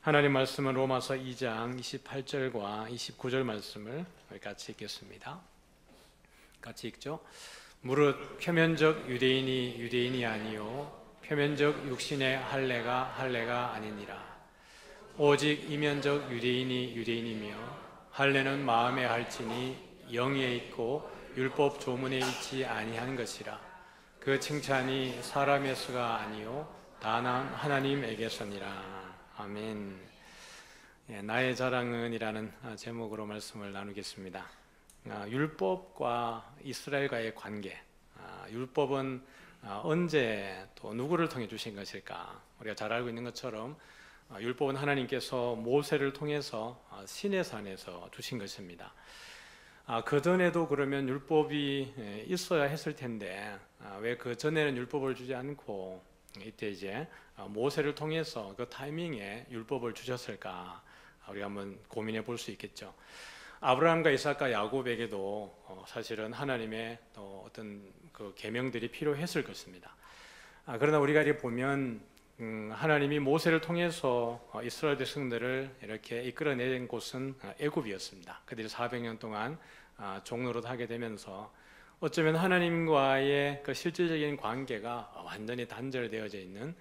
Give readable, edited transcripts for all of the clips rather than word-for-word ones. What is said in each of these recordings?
하나님 말씀은 로마서 2장 28절과 29절 말씀을 같이 읽겠습니다. 같이 읽죠. 무릇 표면적 유대인이 유대인이 아니요 표면적 육신의 할례가 아니니라. 오직 이면적 유대인이 유대인이며 할례는 마음에 할지니 영에 있고 율법 조문에 있지 아니한 것이라. 그 칭찬이 사람의 수가 아니요 다만 하나님에게서니라. 아멘. 나의 자랑은 이라는 제목으로 말씀을 나누겠습니다. 율법과 이스라엘과의 관계. 율법은 언제 또 누구를 통해 주신 것일까? 우리가 잘 알고 있는 것처럼 율법은 하나님께서 모세를 통해서 시내산에서 주신 것입니다. 그전에도 그러면 율법이 있어야 했을 텐데 왜 그 전에는 율법을 주지 않고 이때 이제 모세를 통해서 그 타이밍에 율법을 주셨을까? 우리가 한번 고민해 볼 수 있겠죠. 아브라함과 이삭과 야곱에게도 사실은 하나님의 어떤 그 계명들이 필요했을 것입니다. 그러나 우리가 이렇게 보면 하나님이 모세를 통해서 이스라엘 백성들을 이렇게 이끌어낸 곳은 애굽이었습니다. 그들이 400년 동안 종노릇 하게 되면서 어쩌면 하나님과의 그 실질적인 관계가 완전히 단절되어져 있는,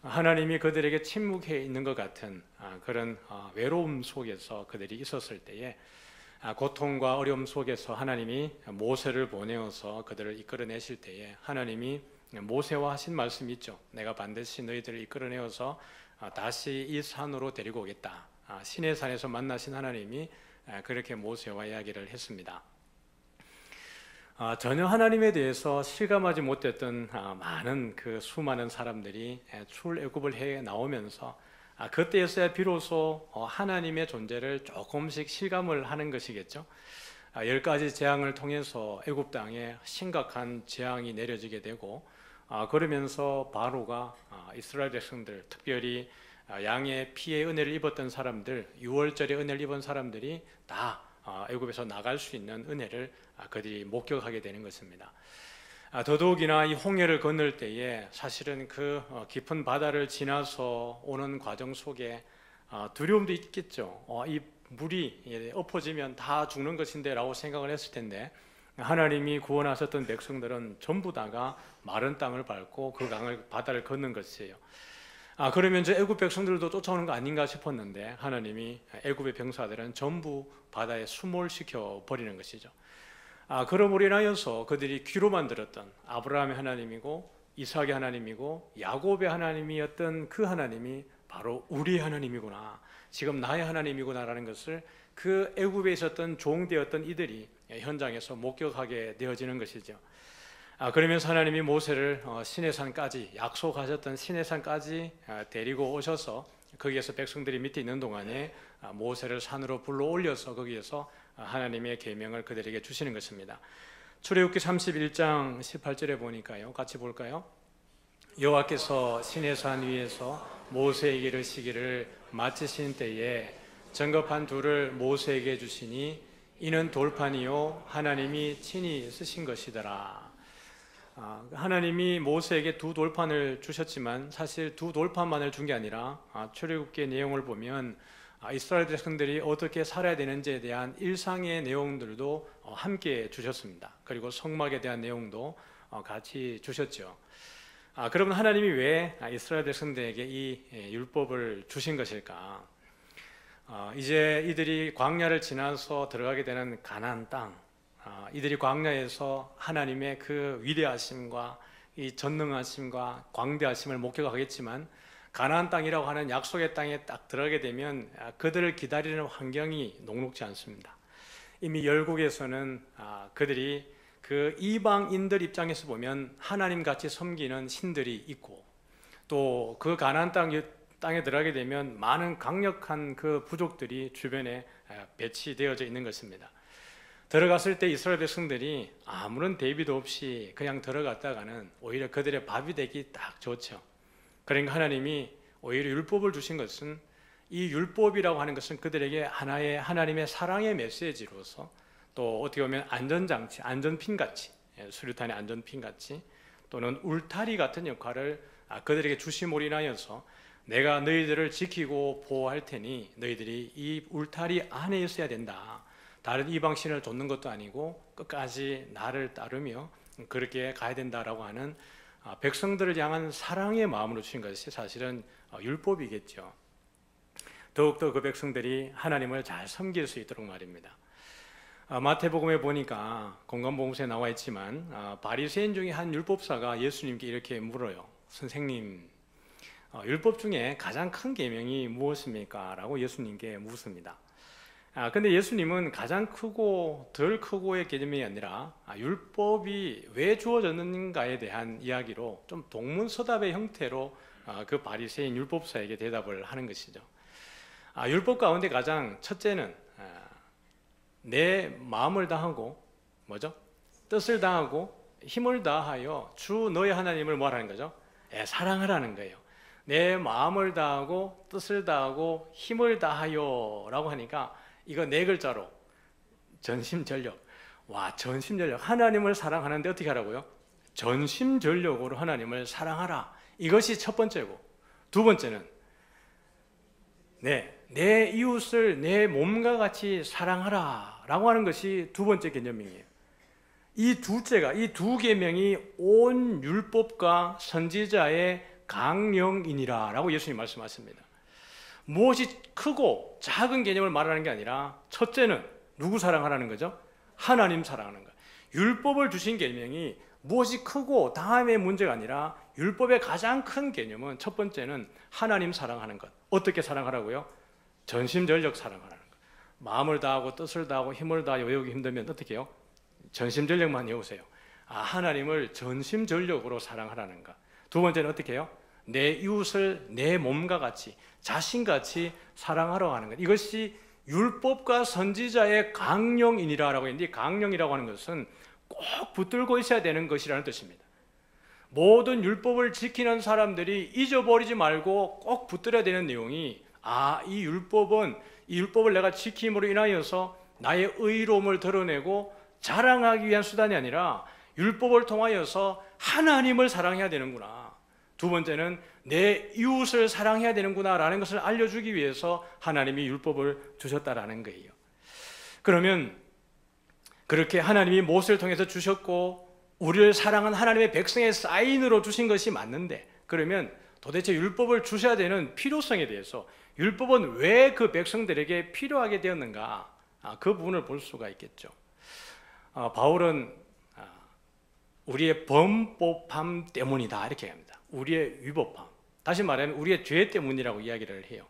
하나님이 그들에게 침묵해 있는 것 같은 그런 외로움 속에서 그들이 있었을 때에, 고통과 어려움 속에서 하나님이 모세를 보내어서 그들을 이끌어내실 때에 하나님이 모세와 하신 말씀이 있죠. 내가 반드시 너희들을 이끌어내어서 다시 이 산으로 데리고 오겠다. 시내산에서 만나신 하나님이 그렇게 모세와 이야기를 했습니다. 전혀 하나님에 대해서 실감하지 못했던 많은 그 수많은 사람들이 출애굽을 해 나오면서 그때였어야 비로소 하나님의 존재를 조금씩 실감을 하는 것이겠죠. 10가지 재앙을 통해서 애굽 땅에 심각한 재앙이 내려지게 되고, 그러면서 바로가 이스라엘 백성들, 특별히 양의 피의 은혜를 입었던 사람들, 6월절의 은혜를 입은 사람들이 다 애굽에서 나갈 수 있는 은혜를 그들이 목격하게 되는 것입니다. 더더욱이나 이 홍해를 건널 때에 사실은 그 깊은 바다를 지나서 오는 과정 속에 두려움도 있겠죠. 이 물이 엎어지면 다 죽는 것인데 라고 생각을 했을 텐데, 하나님이 구원하셨던 백성들은 전부 다가 마른 땅을 밟고 그 바다를 걷는 것이에요. 그러면 저 애굽 백성들도 쫓아오는 거 아닌가 싶었는데, 하나님이 애굽의 병사들은 전부 바다에 수몰시켜 버리는 것이죠. 그러므로 인하여서 그들이 귀로만 들었던 아브라함의 하나님이고 이삭의 하나님이고 야곱의 하나님이었던 그 하나님이 바로 우리의 하나님이구나, 지금 나의 하나님이구나라는 것을 그 애굽에 있었던 종되었던 이들이 현장에서 목격하게 되어지는 것이죠. 그러면서 하나님이 모세를 시내산까지, 약속하셨던 시내산까지 데리고 오셔서 거기에서 백성들이 밑에 있는 동안에 모세를 산으로 불러 올려서 거기에서 하나님의 계명을 그들에게 주시는 것입니다. 출애굽기 31장 18절에 보니까요, 같이 볼까요? 여호와께서 시내산 위에서 모세에게 이르시기를 마치신 때에 정겁한 돌을 모세에게 주시니 이는 돌판이요 하나님이 친히 쓰신 것이더라. 하나님이 모세에게 두 돌판을 주셨지만 사실 두 돌판만을 준 게 아니라 출애굽기의 내용을 보면 이스라엘 백성들이 어떻게 살아야 되는지에 대한 일상의 내용들도 함께 주셨습니다. 그리고 성막에 대한 내용도 같이 주셨죠. 그러면 하나님이 왜 이스라엘 백성들에게 이 율법을 주신 것일까? 이제 이들이 광야를 지나서 들어가게 되는 가나안 땅, 이들이 광야에서 하나님의 그 위대하심과 이 전능하심과 광대하심을 목격하겠지만, 가나안 땅이라고 하는 약속의 땅에 딱 들어가게 되면 그들을 기다리는 환경이 녹록지 않습니다. 이미 열국에서는 그들이 그 이방인들 입장에서 보면 하나님같이 섬기는 신들이 있고, 또 그 가나안 땅에 들어가게 되면 많은 강력한 그 부족들이 주변에 배치되어져 있는 것입니다. 들어갔을 때 이스라엘 백성들이 아무런 대비도 없이 그냥 들어갔다가는 오히려 그들의 밥이 되기 딱 좋죠. 그러니까 하나님이 오히려 율법을 주신 것은, 이 율법이라고 하는 것은 그들에게 하나의 하나님의 사랑의 메시지로서, 또 어떻게 보면 안전장치, 안전핀같이, 수류탄의 안전핀같이, 또는 울타리 같은 역할을 그들에게 주심으로 인하여서 내가 너희들을 지키고 보호할 테니 너희들이 이 울타리 안에 있어야 된다. 다른 이방신을 좇는 것도 아니고 끝까지 나를 따르며 그렇게 가야 된다라고 하는 백성들을 향한 사랑의 마음으로 주신 것이 사실은 율법이겠죠. 더욱더 그 백성들이 하나님을 잘 섬길 수 있도록 말입니다. 마태복음에 보니까 공관복음서에 나와 있지만 바리새인 중에 한 율법사가 예수님께 이렇게 물어요. 선생님, 율법 중에 가장 큰 계명이 무엇입니까? 라고 예수님께 묻습니다. 근데 예수님은 가장 크고 덜 크고의 개념이 아니라 율법이 왜 주어졌는가에 대한 이야기로 좀 동문서답의 형태로 그 바리새인 율법사에게 대답을 하는 것이죠. 율법 가운데 가장 첫째는 내 마음을 다하고 뭐죠? 뜻을 다하고 힘을 다하여 주 너의 하나님을 뭐하라는 거죠? 사랑하라는 거예요. 내 마음을 다하고 뜻을 다하고 힘을 다하여 라고 하니까 이거 네 글자로 전심전력. 와, 전심전력. 하나님을 사랑하는데 어떻게 하라고요? 전심전력으로 하나님을 사랑하라. 이것이 첫 번째고, 두 번째는 내 이웃을 내 몸과 같이 사랑하라 라고 하는 것이 두 번째 개념이에요. 이 둘째가, 이 두 계명이 온 율법과 선지자의 강령이니라 라고 예수님 말씀하십니다. 무엇이 크고 작은 개념을 말하는 게 아니라 첫째는 누구 사랑하라는 거죠? 하나님 사랑하는 거예요. 율법을 주신 계명이 무엇이 크고 다음의 문제가 아니라 율법의 가장 큰 개념은 첫 번째는 하나님 사랑하는 것. 어떻게 사랑하라고요? 전심전력 사랑하라는 것. 마음을 다하고 뜻을 다하고 힘을 다하여 외우기 힘들면 어떻게 해요? 전심전력만 외우세요. 하나님을 전심전력으로 사랑하라는 것. 두 번째는 어떻게 해요? 내 이웃을 내 몸과 같이 자신같이 사랑하라고 하는 것. 이것이 율법과 선지자의 강령이니라라고 했는데, 강령이라고 하는 것은 꼭 붙들고 있어야 되는 것이라는 뜻입니다. 모든 율법을 지키는 사람들이 잊어버리지 말고 꼭 붙들어야 되는 내용이, 이 율법을 내가 지킴으로 인하여서 나의 의로움을 드러내고 자랑하기 위한 수단이 아니라 율법을 통하여서 하나님을 사랑해야 되는구나. 두 번째는 내 이웃을 사랑해야 되는구나 라는 것을 알려주기 위해서 하나님이 율법을 주셨다라는 거예요. 그러면 그렇게 하나님이 모세를 통해서 주셨고 우리를 사랑한 하나님의 백성의 사인으로 주신 것이 맞는데, 그러면 도대체 율법을 주셔야 되는 필요성에 대해서, 율법은 왜 그 백성들에게 필요하게 되었는가, 그 부분을 볼 수가 있겠죠. 바울은 우리의 범법함 때문이다 이렇게 합니다. 우리의 위법함, 다시 말하면 우리의 죄 때문이라고 이야기를 해요.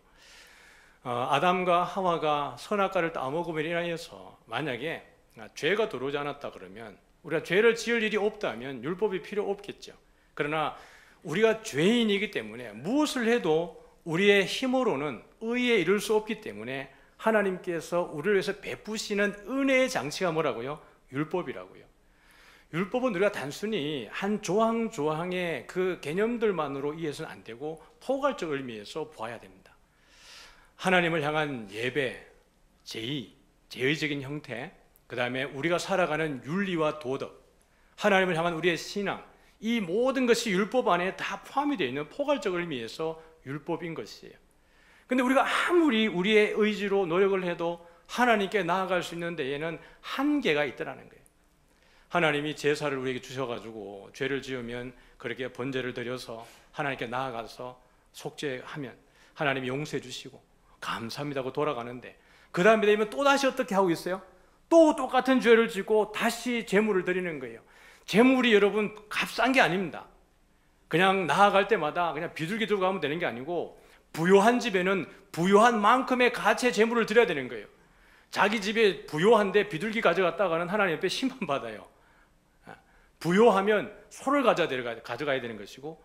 아담과 하와가 선악과를 따먹음으로 인하여서 만약에 죄가 들어오지 않았다 그러면, 우리가 죄를 지을 일이 없다면 율법이 필요 없겠죠. 그러나 우리가 죄인이기 때문에 무엇을 해도 우리의 힘으로는 의에 이를 수 없기 때문에 하나님께서 우리를 위해서 베푸시는 은혜의 장치가 뭐라고요? 율법이라고요. 율법은 우리가 단순히 한 조항조항의 그 개념들만으로 이해해서는 안 되고 포괄적 의미에서 보아야 됩니다. 하나님을 향한 예배, 제의적인 형태, 그 다음에 우리가 살아가는 윤리와 도덕, 하나님을 향한 우리의 신앙, 이 모든 것이 율법 안에 다 포함이 되어 있는 포괄적 의미에서 율법인 것이에요. 근데 우리가 아무리 우리의 의지로 노력을 해도 하나님께 나아갈 수 있는 데에는 한계가 있더라는 거예요. 하나님이 제사를 우리에게 주셔가지고 죄를 지으면 그렇게 번제를 드려서 하나님께 나아가서 속죄하면 하나님이 용서해 주시고 감사합니다 하고 돌아가는데, 그 다음에 되면 또다시 어떻게 하고 있어요? 또 똑같은 죄를 지고 다시 제물을 드리는 거예요. 제물이 여러분 값싼 게 아닙니다. 그냥 나아갈 때마다 그냥 비둘기 들고 가면 되는 게 아니고, 부요한 집에는 부요한 만큼의 가치의 제물을 드려야 되는 거예요. 자기 집에 부요한데 비둘기 가져갔다가는 하나님 앞에 심판받아요. 부요하면 소를 가져가야 되는 것이고,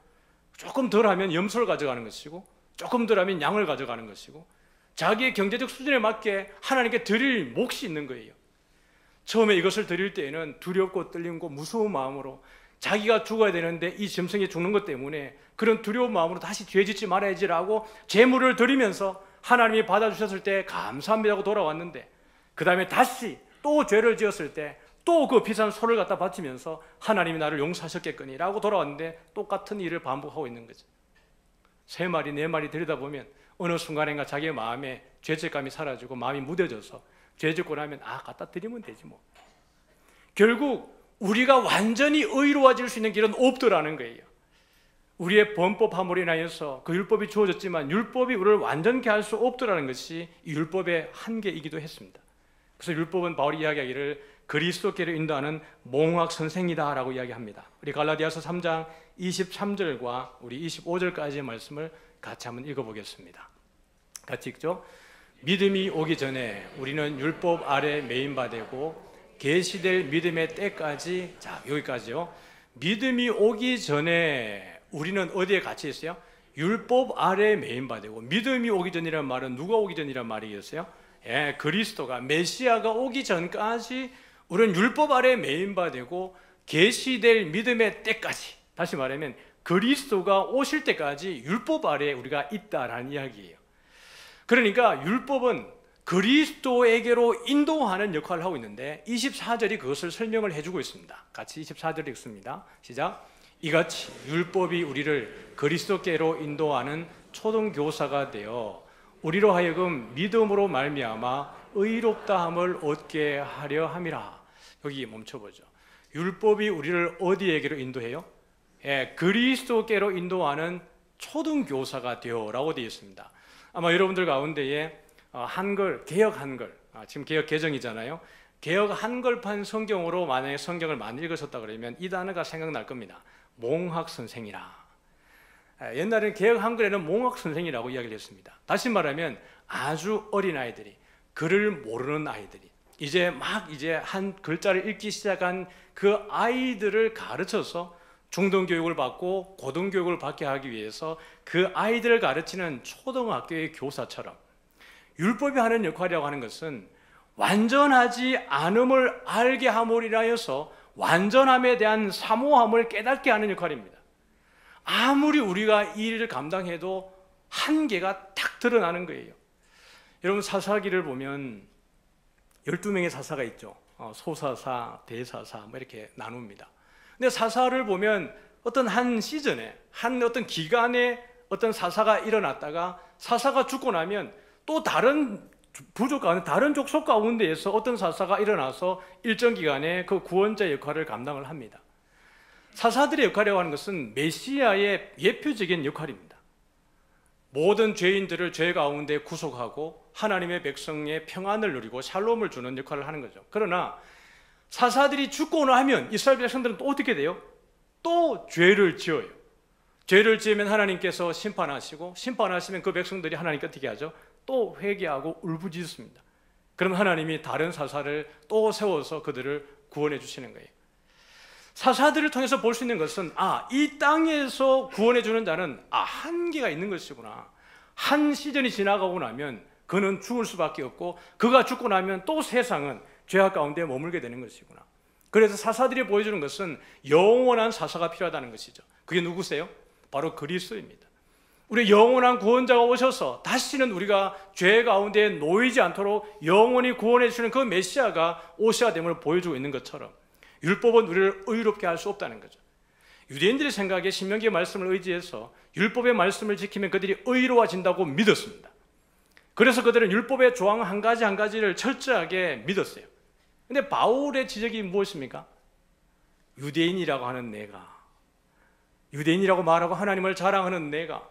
조금 덜하면 염소를 가져가는 것이고, 조금 덜하면 양을 가져가는 것이고, 자기의 경제적 수준에 맞게 하나님께 드릴 몫이 있는 거예요. 처음에 이것을 드릴 때에는 두렵고 떨리고 무서운 마음으로, 자기가 죽어야 되는데 이 짐승이 죽는 것 때문에 그런 두려운 마음으로 다시 죄 짓지 말아야지라고 제물을 드리면서 하나님이 받아주셨을 때 감사합니다 하고 돌아왔는데, 그 다음에 다시 또 죄를 지었을 때 또 그 비싼 소를 갖다 바치면서 하나님이 나를 용서하셨겠거니 라고 돌아왔는데 똑같은 일을 반복하고 있는 거죠. 세 마리, 네 마리 들여다보면 어느 순간인가 자기의 마음에 죄책감이 사라지고 마음이 무뎌져서 죄 짓고 나면 갖다 드리면 되지 뭐. 결국 우리가 완전히 의로워질 수 있는 길은 없더라는 거예요. 우리의 범법 함으로 인하여서 그 율법이 주어졌지만 율법이 우리를 완전케 할 수 없더라는 것이 이 율법의 한계이기도 했습니다. 그래서 율법은 바울이 이야기하기를 그리스도께로 인도하는 몽학 선생이다라고 이야기합니다. 우리 갈라디아서 3장 23절과 우리 25절까지의 말씀을 같이 한번 읽어보겠습니다. 같이 읽죠. 믿음이 오기 전에 우리는 율법 아래 매인바 되고 계시될 믿음의 때까지, 자 여기까지요. 믿음이 오기 전에 우리는 어디에 갇혀 있어요? 율법 아래 매인바 되고, 믿음이 오기 전이라는 말은 누가 오기 전이라는 말이겠어요? 그리스도가, 메시아가 오기 전까지 우리는 율법 아래 매인바 되고 계시될 믿음의 때까지, 다시 말하면 그리스도가 오실 때까지 율법 아래 우리가 있다라는 이야기예요. 그러니까 율법은 그리스도에게로 인도하는 역할을 하고 있는데 24절이 그것을 설명을 해주고 있습니다. 같이 24절 읽습니다. 시작. 이같이 율법이 우리를 그리스도께로 인도하는 초등교사가 되어 우리로 하여금 믿음으로 말미암아 의롭다함을 얻게 하려 함이라. 여기 멈춰보죠. 율법이 우리를 어디에게로 인도해요? 그리스도께로 인도하는 초등교사가 되어라고 되어 있습니다. 아마 여러분들 가운데에 한글, 개역 한글, 지금 개역 개정이잖아요. 개역 한글판 성경으로 만약에 성경을 많이 읽으셨다 그러면 이 단어가 생각날 겁니다. 몽학 선생이라. 옛날에는 개역 한글에는 몽학 선생이라고 이야기를 했습니다. 다시 말하면 아주 어린 아이들이, 글을 모르는 아이들이 이제 한 글자를 읽기 시작한 그 아이들을 가르쳐서 중등교육을 받고 고등교육을 받게 하기 위해서 그 아이들을 가르치는 초등학교의 교사처럼 율법이 하는 역할이라고 하는 것은 완전하지 않음을 알게 함으로 인하여서 완전함에 대한 사모함을 깨닫게 하는 역할입니다. 아무리 우리가 이 일을 감당해도 한계가 딱 드러나는 거예요. 여러분 사사기를 보면 12명의 사사가 있죠. 소사사, 대사사 뭐 이렇게 나눕니다. 근데 사사를 보면 어떤 한 시즌에, 어떤 기간에 어떤 사사가 일어났다가 사사가 죽고 나면 또 다른 부족 가운데, 다른 족속 가운데에서 어떤 사사가 일어나서 일정 기간에 그 구원자 역할을 감당을 합니다. 사사들의 역할이라고 하는 것은 메시아의 예표적인 역할입니다. 모든 죄인들을 죄 가운데 구속하고 하나님의 백성의 평안을 누리고 샬롬을 주는 역할을 하는 거죠. 그러나 사사들이 죽고 나면 이스라엘 백성들은 또 어떻게 돼요? 또 죄를 지어요. 죄를 지으면 하나님께서 심판하시고, 심판하시면 그 백성들이 하나님께 어떻게 하죠? 또 회개하고 울부짖습니다. 그럼 하나님이 다른 사사를 또 세워서 그들을 구원해 주시는 거예요. 사사들을 통해서 볼 수 있는 것은 이 땅에서 구원해 주는 자는 한계가 있는 것이구나. 한 시즌이 지나가고 나면 그는 죽을 수밖에 없고, 그가 죽고 나면 또 세상은 죄악 가운데 머물게 되는 것이구나. 그래서 사사들이 보여주는 것은 영원한 사사가 필요하다는 것이죠. 그게 누구세요? 바로 그리스도입니다. 우리 영원한 구원자가 오셔서 다시는 우리가 죄 가운데 놓이지 않도록 영원히 구원해 주시는 그 메시아가 오셔야 됨을 보여주고 있는 것처럼 율법은 우리를 의롭게 할 수 없다는 거죠. 유대인들의 생각에 신명기의 말씀을 의지해서 율법의 말씀을 지키면 그들이 의로워진다고 믿었습니다. 그래서 그들은 율법의 조항 한 가지 한 가지를 철저하게 믿었어요. 근데 바울의 지적이 무엇입니까? 유대인이라고 하는 내가, 유대인이라고 말하고 하나님을 자랑하는 내가,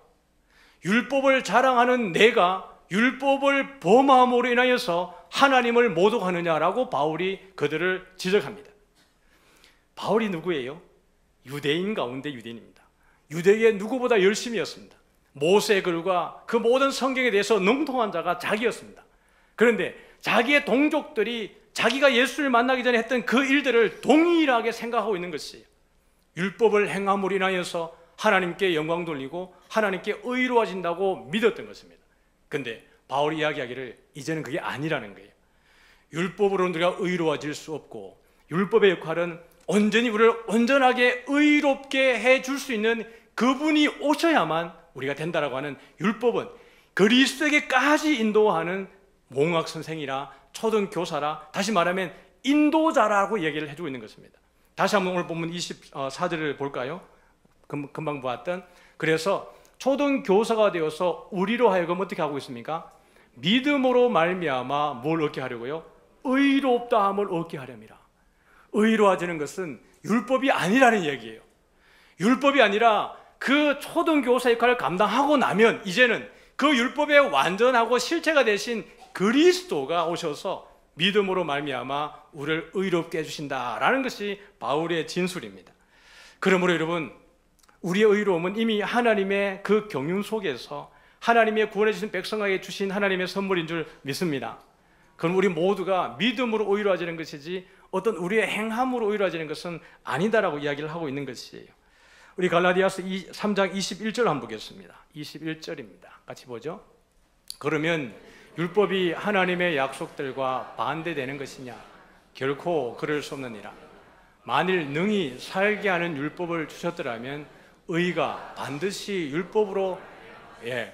율법을 자랑하는 내가 율법을 범함으로 인하여서 하나님을 모독하느냐라고 바울이 그들을 지적합니다. 바울이 누구예요? 유대인 가운데 유대인입니다. 유대의 누구보다 열심이었습니다. 모세의 글과 그 모든 성경에 대해서 능통한 자가 자기였습니다. 그런데 자기의 동족들이 자기가 예수를 만나기 전에 했던 그 일들을 동일하게 생각하고 있는 것이에요. 율법을 행함으로 인하여서 하나님께 영광 돌리고 하나님께 의로워진다고 믿었던 것입니다. 그런데 바울이 이야기하기를 이제는 그게 아니라는 거예요. 율법으로는 우리가 의로워질 수 없고, 율법의 역할은 온전히 우리를 온전하게 의롭게 해줄 수 있는 그분이 오셔야만 우리가 된다라고 하는 율법은 그리스도에게까지 인도하는 몽학 선생이라, 초등교사라, 다시 말하면 인도자라고 얘기를 해주고 있는 것입니다. 다시 한번 오늘 본문 24절을 볼까요? 금방 보았던, 그래서 초등교사가 되어서 우리로 하여금 어떻게 하고 있습니까? 믿음으로 말미암아 뭘 얻게 하려고요? 의롭다함을 얻게 하렵니다. 의로워지는 것은 율법이 아니라는 얘기예요. 율법이 아니라 그 초등교사 역할을 감당하고 나면 이제는 그 율법의 완전하고 실체가 되신 그리스도가 오셔서 믿음으로 말미암아 우리를 의롭게 해주신다라는 것이 바울의 진술입니다. 그러므로 여러분, 우리의 의로움은 이미 하나님의 그 경륜 속에서 하나님의 구원해 주신 백성에게 주신 하나님의 선물인 줄 믿습니다. 그럼 우리 모두가 믿음으로 의로워지는 것이지 어떤 우리의 행함으로 의로워지는 것은 아니다라고 이야기를 하고 있는 것이에요. 우리 갈라디아서 3장 21절 한번 보겠습니다. 21절입니다. 같이 보죠. 그러면 율법이 하나님의 약속들과 반대되는 것이냐? 결코 그럴 수 없느니라. 만일 능히 살게 하는 율법을 주셨더라면 의가 반드시 율법으로,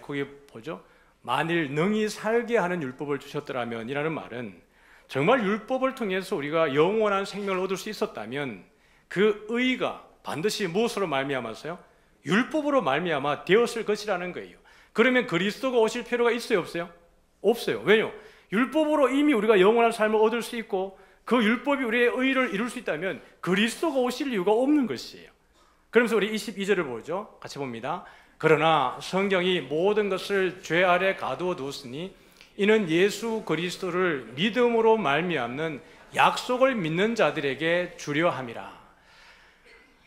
거기 보죠. 만일 능히 살게 하는 율법을 주셨더라면 이라는 말은 정말 율법을 통해서 우리가 영원한 생명을 얻을 수 있었다면 그 의가 반드시 무엇으로 말미암았어요? 율법으로 말미암아 되었을 것이라는 거예요. 그러면 그리스도가 오실 필요가 있어요, 없어요? 없어요. 왜요? 율법으로 이미 우리가 영원한 삶을 얻을 수 있고 그 율법이 우리의 의를 이룰 수 있다면 그리스도가 오실 이유가 없는 것이에요. 그러면서 우리 22절을 보죠. 같이 봅니다. 그러나 성경이 모든 것을 죄 아래 가두어 두었으니 이는 예수 그리스도를 믿음으로 말미암는 약속을 믿는 자들에게 주려 함이라.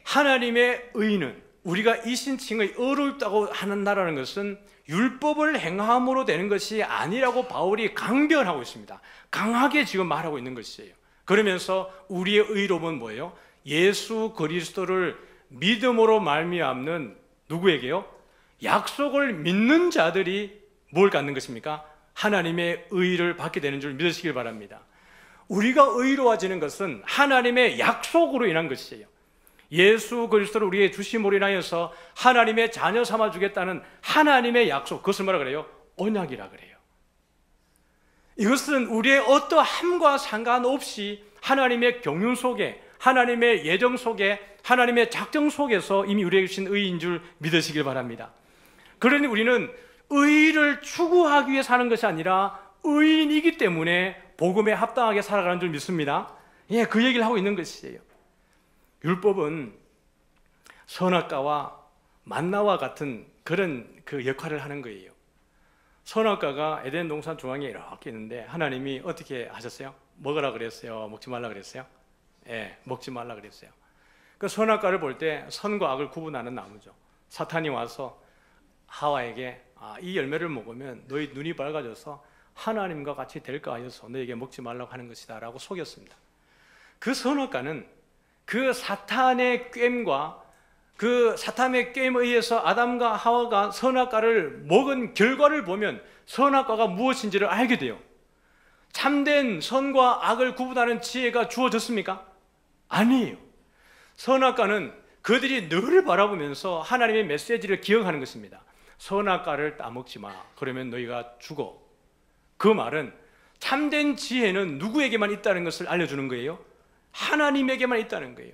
하나님의 의는 우리가 이 신칭의 어렵다고 한다는 것은 율법을 행함으로 되는 것이 아니라고 바울이 강변하고 있습니다. 강하게 지금 말하고 있는 것이에요. 그러면서 우리의 의로움은 뭐예요? 예수 그리스도를 믿음으로 말미암는 누구에게요? 약속을 믿는 자들이 뭘 갖는 것입니까? 하나님의 의를 받게 되는 줄 믿으시길 바랍니다. 우리가 의로워지는 것은 하나님의 약속으로 인한 것이에요. 예수 그리스도를 우리에게 주심으로 인하여서 하나님의 자녀 삼아 주겠다는 하나님의 약속, 그것을 뭐라 그래요? 언약이라 그래요. 이것은 우리의 어떠함과 상관없이 하나님의 경륜 속에, 하나님의 예정 속에, 하나님의 작정 속에서 이미 우리에게 주신 의인 줄 믿으시길 바랍니다. 그러니 우리는 의를 추구하기 위해 사는 것이 아니라 의인이기 때문에 복음에 합당하게 살아가는 줄 믿습니다. 그 얘기를 하고 있는 것이에요. 율법은 선악과와 만나와 같은 그런 그 역할을 하는 거예요. 선악과가 에덴 동산 중앙에 이렇게 있는데 하나님이 어떻게 하셨어요? 먹으라 그랬어요? 먹지 말라 그랬어요? 먹지 말라 그랬어요. 그 선악과를 볼 때 선과 악을 구분하는 나무죠. 사탄이 와서 하와에게 이 열매를 먹으면 너희 눈이 밝아져서 하나님과 같이 될까 하여서 너에게 먹지 말라고 하는 것이다 라고 속였습니다. 그 선악과는 그 사탄의 꾀임과 그 사탄의 꾀임에 의해서 아담과 하와가 선악과를 먹은 결과를 보면 선악과가 무엇인지를 알게 돼요. 참된 선과 악을 구분하는 지혜가 주어졌습니까? 아니에요. 선악과는 그들이 늘 바라보면서 하나님의 메시지를 기억하는 것입니다. 선악과를 따먹지 마. 그러면 너희가 죽어. 그 말은 참된 지혜는 누구에게만 있다는 것을 알려주는 거예요? 하나님에게만 있다는 거예요.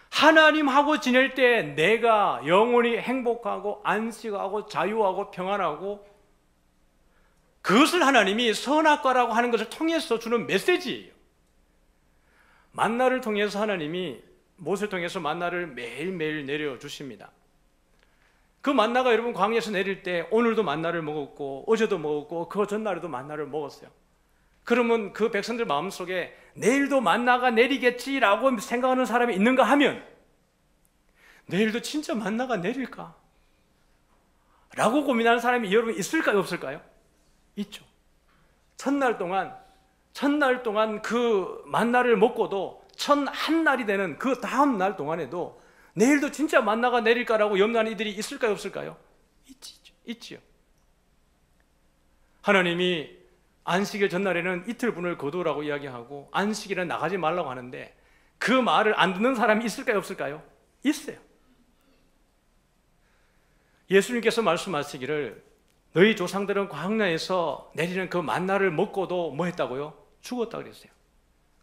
하나님하고 지낼 때 내가 영원히 행복하고 안식하고 자유하고 평안하고, 그것을 하나님이 선악과라고 하는 것을 통해서 주는 메시지예요. 만나를 통해서 하나님이 모세를 통해서 만나를 매일매일 내려주십니다. 그 만나가 여러분 광야에서 내릴 때 오늘도 만나를 먹었고 어제도 먹었고 그 전날에도 만나를 먹었어요. 그러면 그 백성들 마음속에 내일도 만나가 내리겠지라고 생각하는 사람이 있는가 하면 내일도 진짜 만나가 내릴까? 라고 고민하는 사람이 여러분 있을까요? 없을까요? 있죠. 첫날 동안 그 만나를 먹고도 1,001날이 되는 그 다음 날 동안에도 내일도 진짜 만나가 내릴까라고 염려하는 이들이 있을까요? 없을까요? 있지요. 하나님이 안식일 전날에는 이틀분을 거두라고 이야기하고 안식일에 나가지 말라고 하는데 그 말을 안 듣는 사람이 있을까요? 없을까요? 있어요. 예수님께서 말씀하시기를 너희 조상들은 광야에서 내리는 그 만나를 먹고도 뭐 했다고요? 죽었다고 그랬어요.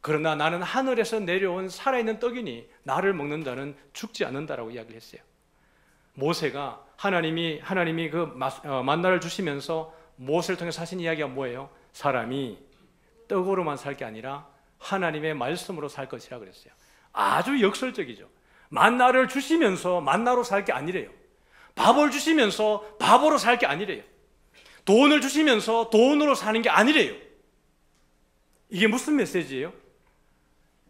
그러나 나는 하늘에서 내려온 살아있는 떡이니 나를 먹는 자는 죽지 않는다라고 이야기를 했어요. 모세가 하나님이 그 만나를 주시면서 모세를 통해서 하신 이야기가 뭐예요? 사람이 떡으로만 살 게 아니라 하나님의 말씀으로 살 것이라 그랬어요. 아주 역설적이죠. 만나를 주시면서 만나로 살 게 아니래요. 밥을 주시면서 밥으로 살 게 아니래요. 돈을 주시면서 돈으로 사는 게 아니래요. 이게 무슨 메시지예요?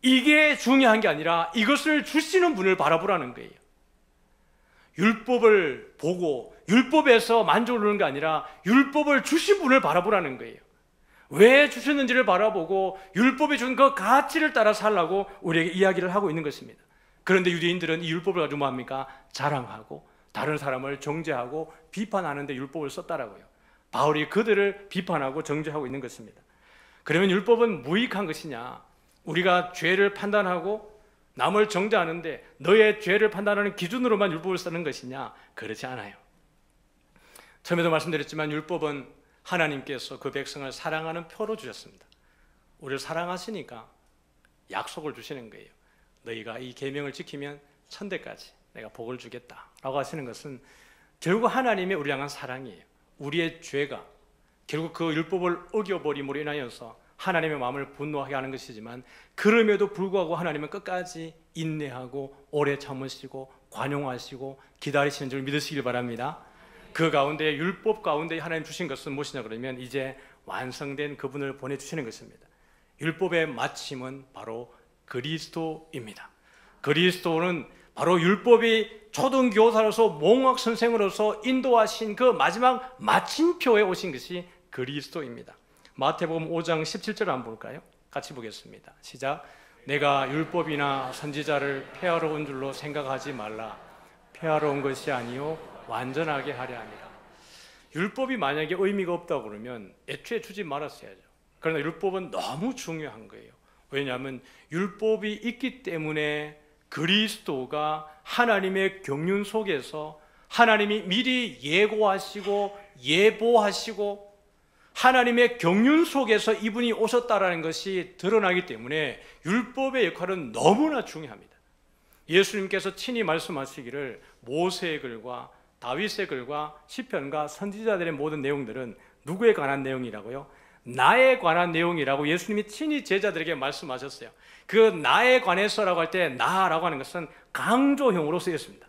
이게 중요한 게 아니라 이것을 주시는 분을 바라보라는 거예요. 율법을 보고 율법에서 만족을 누리는 게 아니라 율법을 주신 분을 바라보라는 거예요. 왜 주셨는지를 바라보고 율법이 준 그 가치를 따라 살라고 우리에게 이야기를 하고 있는 것입니다. 그런데 유대인들은 이 율법을 가지고 뭐합니까? 자랑하고 다른 사람을 정죄하고 비판하는 데 율법을 썼다라고요. 바울이 그들을 비판하고 정죄하고 있는 것입니다. 그러면 율법은 무익한 것이냐? 우리가 죄를 판단하고 남을 정죄하는데 너의 죄를 판단하는 기준으로만 율법을 쓰는 것이냐? 그렇지 않아요. 처음에도 말씀드렸지만 율법은 하나님께서 그 백성을 사랑하는 표로 주셨습니다. 우리를 사랑하시니까 약속을 주시는 거예요. 너희가 이 계명을 지키면 천대까지 내가 복을 주겠다라고 하시는 것은 결국 하나님의 우리 향한 사랑이에요. 우리의 죄가 결국 그 율법을 어겨버림으로 인하여서 하나님의 마음을 분노하게 하는 것이지만 그럼에도 불구하고 하나님은 끝까지 인내하고 오래 참으시고 관용하시고 기다리시는 줄 믿으시길 바랍니다. 그 가운데 율법 가운데 하나님 주신 것은 무엇이냐 그러면 이제 완성된 그분을 보내주시는 것입니다. 율법의 마침은 바로 그리스도입니다. 그리스도는 바로 율법이 초등교사로서 몽학 선생으로서 인도하신 그 마지막 마침표에 오신 것이 그리스도입니다. 마태복음 5장 17절 한번 볼까요? 같이 보겠습니다. 시작. 내가 율법이나 선지자를 폐하러 온 줄로 생각하지 말라. 폐하러 온 것이 아니요 완전하게 하려 함이라. 율법이 만약에 의미가 없다고 그러면 애초에 주지 말았어야죠. 그러나 율법은 너무 중요한 거예요. 왜냐하면 율법이 있기 때문에 그리스도가 하나님의 경륜 속에서 하나님이 미리 예고하시고 예보하시고 하나님의 경륜 속에서 이분이 오셨다라는 것이 드러나기 때문에 율법의 역할은 너무나 중요합니다. 예수님께서 친히 말씀하시기를 모세의 글과 다윗의 글과 시편과 선지자들의 모든 내용들은 누구에 관한 내용이라고요? 나에 관한 내용이라고 예수님이 친히 제자들에게 말씀하셨어요. 그 나에 관해서라고 할 때 나라고 하는 것은 강조형으로 쓰였습니다.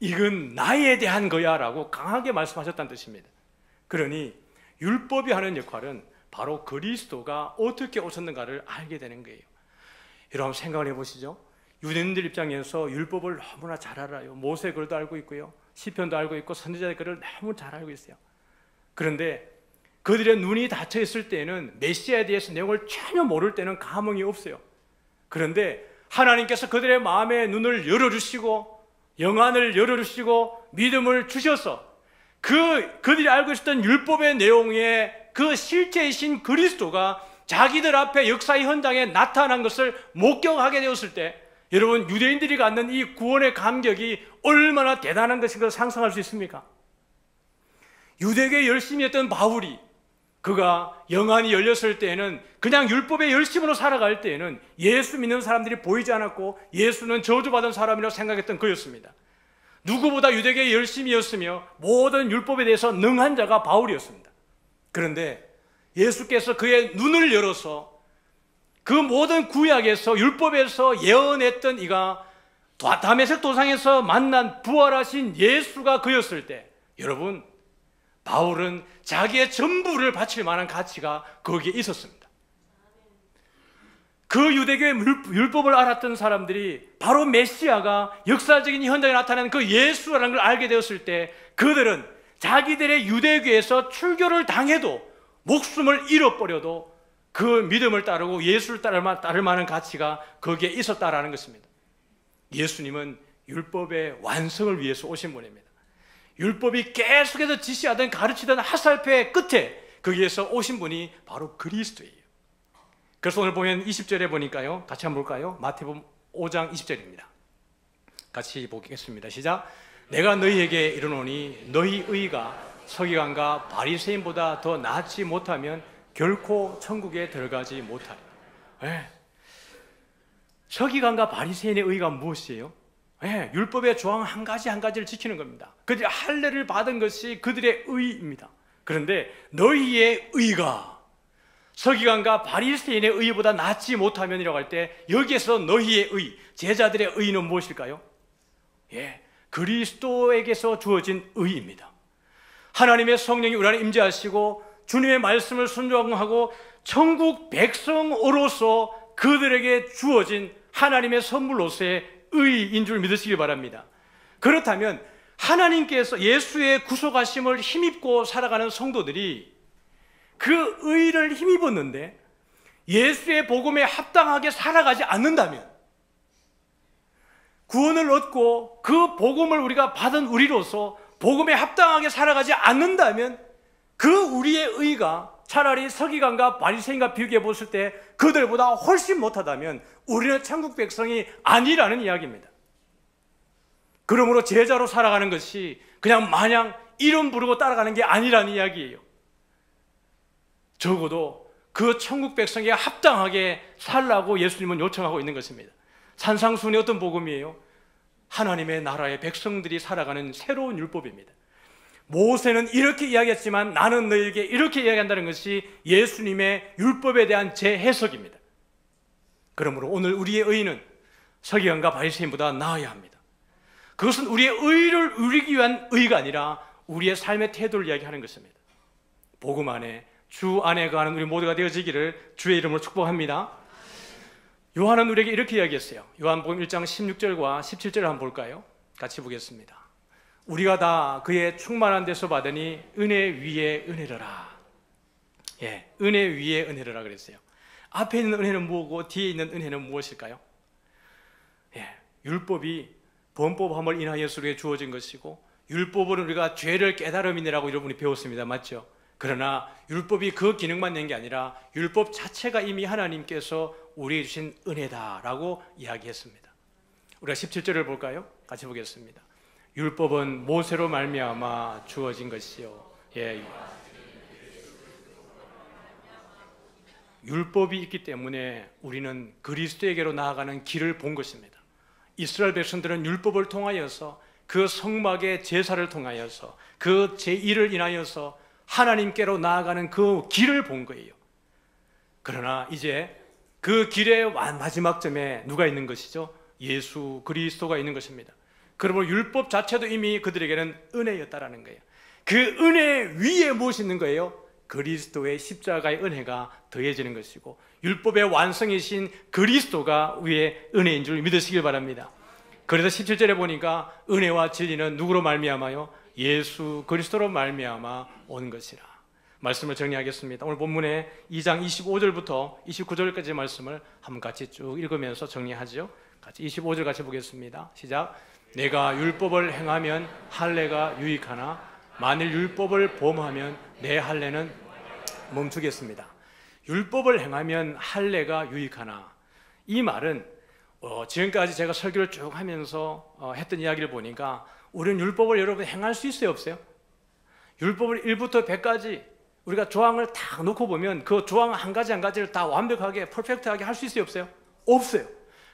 이건 나에 대한 거야 라고 강하게 말씀하셨다는 뜻입니다. 그러니 율법이 하는 역할은 바로 그리스도가 어떻게 오셨는가를 알게 되는 거예요. 여러분 생각을 해보시죠. 유대인들 입장에서 율법을 너무나 잘 알아요. 모세 글도 알고 있고요, 시편도 알고 있고 선지자의 글을 너무 잘 알고 있어요. 그런데 그들의 눈이 닫혀 있을 때는 메시아에 대해서 내용을 전혀 모를 때는 감흥이 없어요. 그런데 하나님께서 그들의 마음의 눈을 열어주시고 영안을 열어주시고 믿음을 주셔서 그들이 알고 있었던 율법의 내용에 그 실제이신 그리스도가 자기들 앞에 역사의 현장에 나타난 것을 목격하게 되었을 때 여러분 유대인들이 갖는 이 구원의 감격이 얼마나 대단한 것인 걸 상상할 수 있습니까? 유대교에 열심히 했던 바울이 그가 영안이 열렸을 때에는 그냥 율법의 열심으로 살아갈 때에는 예수 믿는 사람들이 보이지 않았고 예수는 저주받은 사람이라고 생각했던 그였습니다. 누구보다 유대교에 열심이었으며 모든 율법에 대해서 능한 자가 바울이었습니다. 그런데 예수께서 그의 눈을 열어서 그 모든 구약에서 율법에서 예언했던 이가 다메섹 도상에서 만난 부활하신 예수가 그였을 때 여러분 바울은 자기의 전부를 바칠 만한 가치가 거기에 있었습니다. 그 유대교의 율법을 알았던 사람들이 바로 메시아가 역사적인 현장에 나타나는 그 예수라는 걸 알게 되었을 때 그들은 자기들의 유대교에서 출교를 당해도 목숨을 잃어버려도 그 믿음을 따르고 예수를 따를 만한 가치가 거기에 있었다라는 것입니다. 예수님은 율법의 완성을 위해서 오신 분입니다. 율법이 계속해서 지시하던 가르치던 하살표의 끝에 거기에서 오신 분이 바로 그리스도예요. 그래서 오늘 보면 20절에 보니까요, 같이 한번 볼까요? 마태복음 5장 20절입니다. 같이 보겠습니다. 시작. 내가 너희에게 이르노니 너희 의가 서기관과 바리새인보다 더 낫지 못하면 결코 천국에 들어가지 못하리라. 서기관과 바리새인의 의가 무엇이에요? 율법의 조항 한 가지 한 가지를 지키는 겁니다. 그들이 할례를 받은 것이 그들의 의입니다. 그런데 너희의 의가 서기관과 바리새인의 의보다 낫지 못하면이라고 할 때, 여기에서 너희의 의, 제자들의 의는 무엇일까요? 그리스도에게서 주어진 의입니다. 하나님의 성령이 우리 안에 임재하시고 주님의 말씀을 순종하고 천국 백성으로서 그들에게 주어진 하나님의 선물로서의 의인 줄 믿으시기 바랍니다. 그렇다면 하나님께서 예수의 구속하심을 힘입고 살아가는 성도들이 그 의를 힘입었는데 예수의 복음에 합당하게 살아가지 않는다면, 구원을 얻고 그 복음을 우리가 받은 우리로서 복음에 합당하게 살아가지 않는다면, 그 우리의 의가 차라리 서기관과 바리새인과 비교해 봤을 때 그들보다 훨씬 못하다면 우리는 천국 백성이 아니라는 이야기입니다. 그러므로 제자로 살아가는 것이 그냥 마냥 이름 부르고 따라가는 게 아니라는 이야기예요. 적어도 그 천국 백성에게 합당하게 살라고 예수님은 요청하고 있는 것입니다. 산상수훈이 어떤 복음이에요? 하나님의 나라의 백성들이 살아가는 새로운 율법입니다. 모세는 이렇게 이야기했지만 나는 너희에게 이렇게 이야기한다는 것이 예수님의 율법에 대한 재해석입니다. 그러므로 오늘 우리의 의는 서기관과 바리새인보다 나아야 합니다. 그것은 우리의 의를 누리기 위한 의가 아니라 우리의 삶의 태도를 이야기하는 것입니다. 복음 안에, 주 안에 거하는 우리 모두가 되어지기를 주의 이름으로 축복합니다. 요한은 우리에게 이렇게 이야기했어요. 요한복음 1장 16절과 17절을 한번 볼까요? 같이 보겠습니다. 우리가 다 그의 충만한 데서 받으니 은혜 위에 은혜로라. 은혜 위에 은혜로라 그랬어요. 앞에 있는 은혜는 뭐고 뒤에 있는 은혜는 무엇일까요? 율법이 범법함을 인하여서 우리에게 주어진 것이고, 율법은 우리가 죄를 깨달음이라고 여러분이 배웠습니다. 맞죠? 그러나 율법이 그 기능만 낸 게 아니라 율법 자체가 이미 하나님께서 우리에게 주신 은혜다라고 이야기했습니다. 우리가 17절을 볼까요? 같이 보겠습니다. 율법은 모세로 말미암아 주어진 것이요. 율법이 있기 때문에 우리는 그리스도에게로 나아가는 길을 본 것입니다. 이스라엘 백성들은 율법을 통하여서, 그 성막의 제사를 통하여서, 그 제1을 인하여서 하나님께로 나아가는 그 길을 본 거예요. 그러나 이제 그 길의 마지막 점에 누가 있는 것이죠? 예수 그리스도가 있는 것입니다. 그러므로 율법 자체도 이미 그들에게는 은혜였다라는 거예요. 그 은혜 위에 무엇이 있는 거예요? 그리스도의 십자가의 은혜가 더해지는 것이고, 율법의 완성이신 그리스도가 위에 은혜인 줄 믿으시길 바랍니다. 그래서 17절에 보니까 은혜와 진리는 누구로 말미암아요? 예수 그리스도로 말미암아 온 것이라. 말씀을 정리하겠습니다. 오늘 본문에 2장 25절부터 29절까지 말씀을 한번 같이 쭉 읽으면서 정리하죠. 같이 25절 같이 보겠습니다. 시작. 내가 율법을 행하면 할례가 유익하나 만일 율법을 범하면 내 할례는 멈추겠습니다. 율법을 행하면 할례가 유익하나, 이 말은 지금까지 제가 설교를 쭉 하면서 했던 이야기를 보니까 우리는 율법을 여러분 행할 수 있어요, 없어요? 율법을 1부터 100까지 우리가 조항을 다 놓고 보면 그 조항 한 가지 한 가지를 다 완벽하게 퍼펙트하게 할 수 있어요, 없어요? 없어요.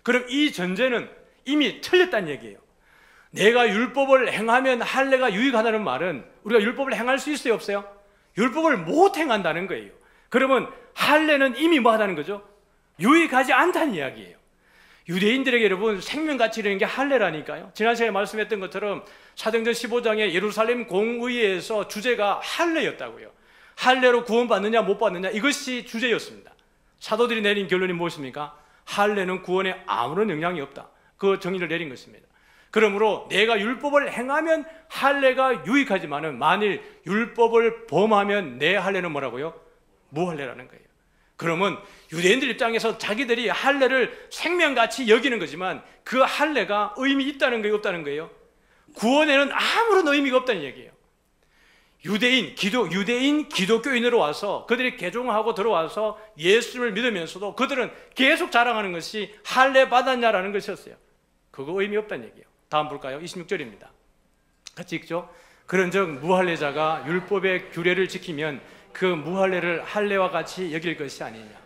그럼 이 전제는 이미 틀렸다는 얘기예요. 내가 율법을 행하면 할례가 유익하다는 말은 우리가 율법을 행할 수 있어요, 없어요? 율법을 못 행한다는 거예요. 그러면 할례는 이미 뭐 하다는 거죠? 유익하지 않다는 이야기예요. 유대인들에게 여러분 생명가치라는 게 할례라니까요. 지난 시간에 말씀했던 것처럼 사도행전 15장에 예루살렘 공의회에서 주제가 할례였다고요. 할례로 구원받느냐 못 받느냐, 이것이 주제였습니다. 사도들이 내린 결론이 무엇입니까? 할례는 구원에 아무런 영향이 없다. 그 정의를 내린 것입니다. 그러므로 내가 율법을 행하면 할례가 유익하지만은 만일 율법을 범하면 내 할례는 뭐라고요? 무할례라는 거예요. 그러면 유대인들 입장에서 자기들이 할례를 생명같이 여기는 거지만 그 할례가 의미 있다는 거예요, 없다는 거예요? 구원에는 아무런 의미가 없다는 얘기예요. 유대인 기독교인으로 와서 그들이 개종하고 들어와서 예수를 믿으면서도 그들은 계속 자랑하는 것이 할례 받았냐라는 것이었어요. 그거 의미 없다는 얘기예요. 다음 볼까요? 26절입니다. 같이 읽죠. 그런즉 무할례자가 율법의 규례를 지키면 그 무할례를 할례와 같이 여길 것이 아니냐.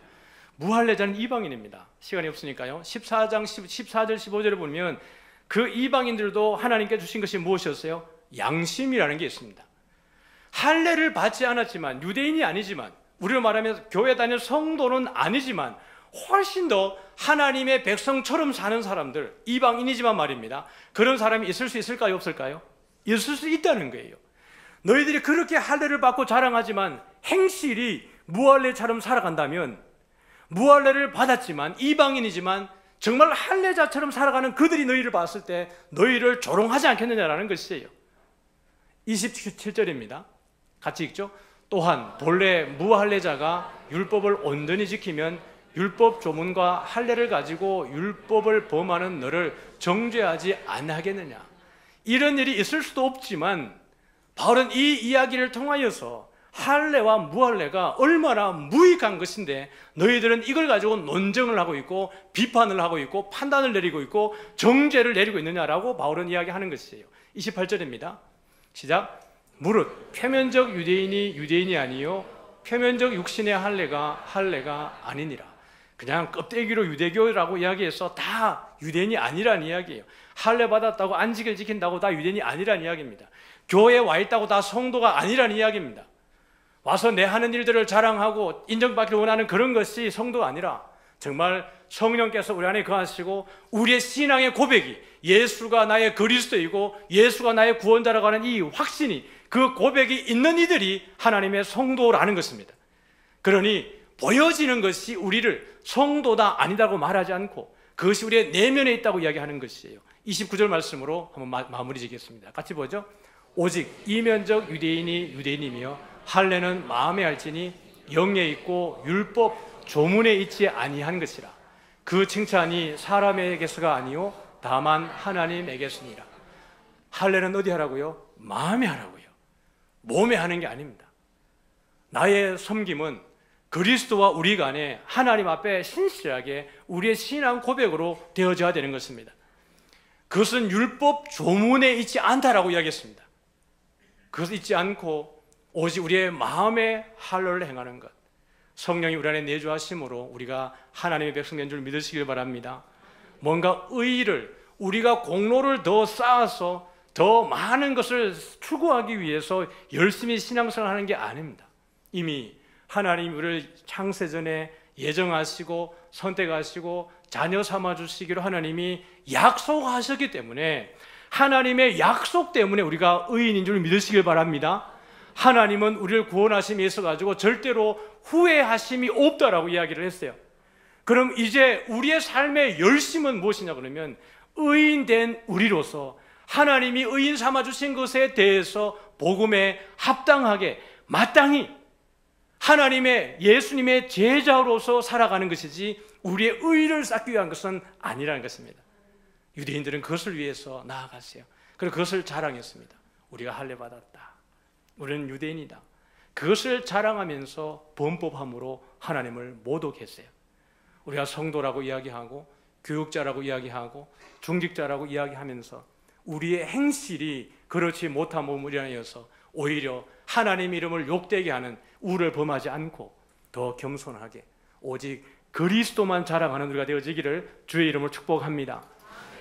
무할례자는 이방인입니다. 시간이 없으니까요. 14장 14절 15절을 보면 그 이방인들도 하나님께 주신 것이 무엇이었어요? 양심이라는 게 있습니다. 할례를 받지 않았지만, 유대인이 아니지만, 우리로 말하면 교회 다니는 성도는 아니지만 훨씬 더 하나님의 백성처럼 사는 사람들, 이방인이지만 말입니다. 그런 사람이 있을 수 있을까요? 없을까요? 있을 수 있다는 거예요. 너희들이 그렇게 할례를 받고 자랑하지만 행실이 무할례처럼 살아간다면, 무할례를 받았지만 이방인이지만 정말 할례자처럼 살아가는 그들이 너희를 봤을 때 너희를 조롱하지 않겠느냐라는 것이에요. 27절입니다. 같이 읽죠. 또한 본래 무할례자가 율법을 온전히 지키면 율법 조문과 할례를 가지고 율법을 범하는 너를 정죄하지 아니하겠느냐. 이런 일이 있을 수도 없지만 바울은 이 이야기를 통하여서 할례와 무할례가 얼마나 무익한 것인데 너희들은 이걸 가지고 논쟁을 하고 있고 비판을 하고 있고 판단을 내리고 있고 정죄를 내리고 있느냐라고 바울은 이야기하는 것이에요. 28절입니다. 시작. 무릇 표면적 유대인이 유대인이 아니요 표면적 육신의 할례가 아니니라. 그냥 껍데기로 유대교라고 이야기해서 다 유대인이 아니란 이야기예요. 할례 받았다고 안식일 지킨다고 다 유대인이 아니란 이야기입니다. 교회에 와 있다고 다 성도가 아니란 이야기입니다. 와서 내 하는 일들을 자랑하고 인정받기를 원하는 그런 것이 성도가 아니라 정말 성령께서 우리 안에 거하시고 우리의 신앙의 고백이 예수가 나의 그리스도이고 예수가 나의 구원자라고 하는 이 확신이, 그 고백이 있는 이들이 하나님의 성도라는 것입니다. 그러니 보여지는 것이 우리를 성도다 아니다고 말하지 않고 그것이 우리의 내면에 있다고 이야기하는 것이에요. 29절 말씀으로 한번 마무리 짓겠습니다. 같이 보죠. 오직 이면적 유대인이 유대인이며 할례는 마음에 할지니 영에 있고 율법 조문에 있지 아니한 것이라. 그 칭찬이 사람에게서가 아니요 다만 하나님에게서니라. 할례는 어디 하라고요? 마음에 하라고요. 몸에 하는 게 아닙니다. 나의 섬김은 그리스도와 우리 간에 하나님 앞에 신실하게 우리의 신앙 고백으로 되어져야 되는 것입니다. 그것은 율법 조문에 있지 않다라고 이야기했습니다. 그것을 잊지 않고 오직 우리의 마음의 할례를 행하는 것, 성령이 우리 안에 내주하심으로 우리가 하나님의 백성된 줄 믿으시길 바랍니다. 뭔가 의의를, 우리가 공로를 더 쌓아서 더 많은 것을 추구하기 위해서 열심히 신앙생활을 하는 게 아닙니다. 이미 하나님 우리를 창세전에 예정하시고 선택하시고 자녀 삼아주시기로 하나님이 약속하셨기 때문에, 하나님의 약속 때문에 우리가 의인인 줄 믿으시길 바랍니다. 하나님은 우리를 구원하심에 있어가지고 절대로 후회하심이 없다라고 이야기를 했어요. 그럼 이제 우리의 삶의 열심은 무엇이냐 그러면, 의인된 우리로서 하나님이 의인 삼아주신 것에 대해서 복음에 합당하게 마땅히 하나님의 예수님의 제자로서 살아가는 것이지 우리의 의를 쌓기 위한 것은 아니라는 것입니다. 유대인들은 그것을 위해서 나아갔어요. 그리고 그것을 자랑했습니다. 우리가 할례 받았다, 우리는 유대인이다. 그것을 자랑하면서 범법함으로 하나님을 모독했어요. 우리가 성도라고 이야기하고 교육자라고 이야기하고 중직자라고 이야기하면서 우리의 행실이 그렇지 못함으로 인하여서 오히려 하나님 이름을 욕되게 하는 우를 범하지 않고 더 겸손하게 오직 그리스도만 자랑하는 우리가 되어지기를 주의 이름으로 축복합니다.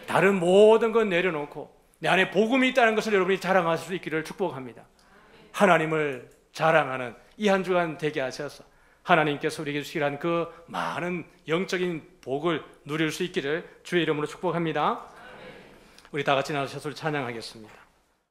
다른 모든 것 내려놓고 내 안에 복음이 있다는 것을 여러분이 자랑하실 수 있기를 축복합니다. 하나님을 자랑하는 이 한 주간 되게 하셔서 하나님께서 우리에게 주시란 그 많은 영적인 복을 누릴 수 있기를 주의 이름으로 축복합니다. 우리 다 같이 나와서 찬양하겠습니다.